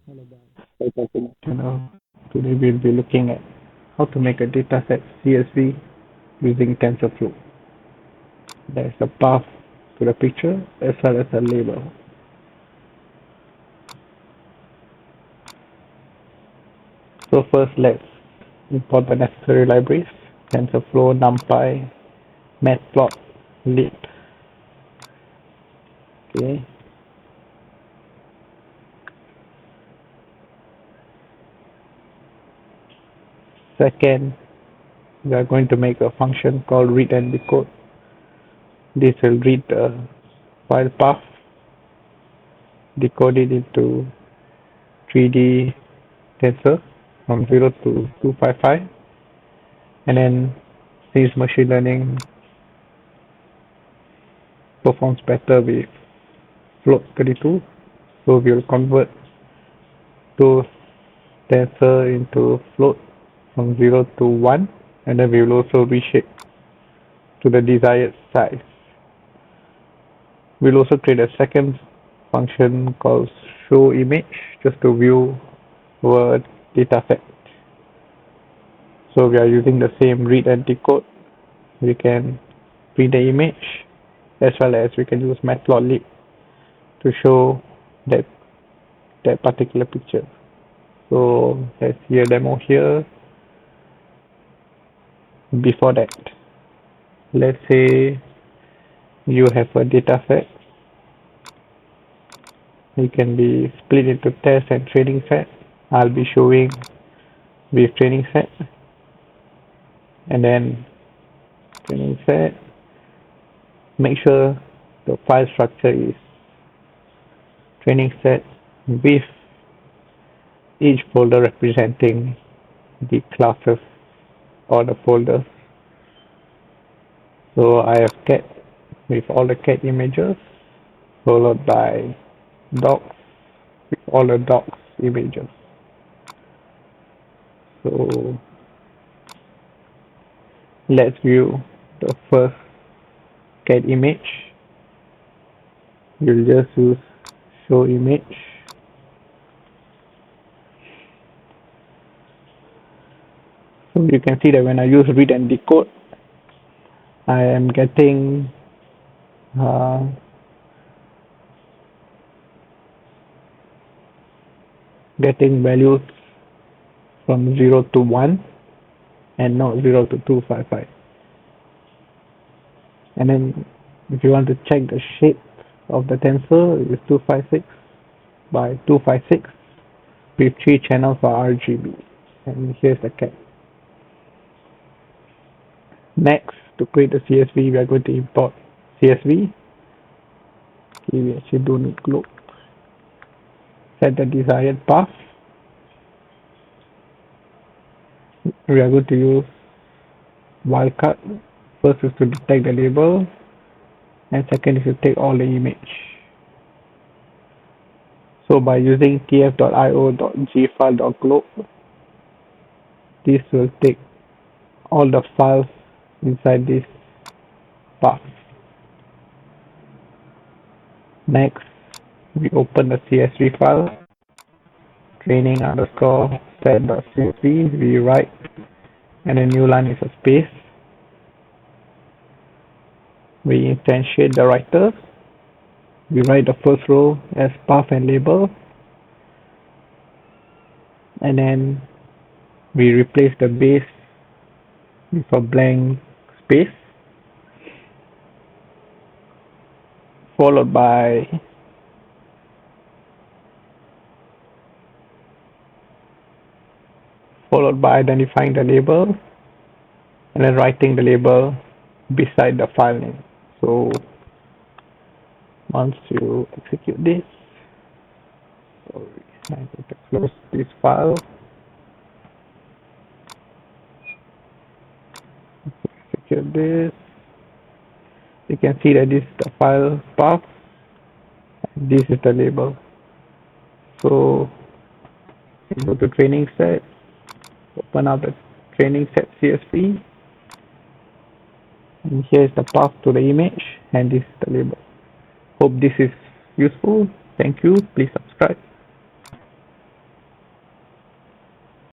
Hello guys, welcome to my channel. Today we'll be looking at how to make a dataset CSV using Tensorflow. There's a path to the picture as well as a label. So first let's import the necessary libraries: Tensorflow, NumPy, Matplotlib. Okay. Second, we are going to make a function called read and decode. This will read the file path, decode it into 3D tensor from 0 to 255, and then since machine learning performs better with float 32, so we'll convert those tensor into float from 0 to 1, and then we will also reshape to the desired size. We'll also create a second function called show image just to view our dataset. So we are using the same read and decode. We can print the image as well as we can use Matplotlib to show that particular picture. So let's see a demo here. Before that, let's say you have a data set. It can be split into test and training set. I'll be showing with training set, and then training set. Make sure the file structure is training set with each folder representing the classes or the folders. So I have cat with all the cat images, followed by dogs with all the dogs images. So let's view the first cat image. You'll just use show image. So you can see that when I use read and decode, I am getting values from 0 to 1 and not 0 to 255. And then if you want to check the shape of the tensor, it is 256 by 256 with 3 channels for RGB. And here's the cat. Next, to create the CSV, we are going to import CSV. Okay, we actually don't need globe. Set the desired path. We are going to use wildcard. First is to detect the label, and second is to take all the image. So by using tf.io.gfile.globe, this will take all the files inside this path. Next, we open the CSV file, training underscore set.csv, we write, and a new line is a space. We instantiate the writer. We write the first row as path and label, and then we replace the base with a blank space, followed by identifying the label and then writing the label beside the file name. So once you execute this, I need to close this file. Execute this. You can see that this is the file path, and this is the label. So go to training set, open up the training set CSV, and here is the path to the image, and this is the label. Hope this is useful. Thank you. Please subscribe.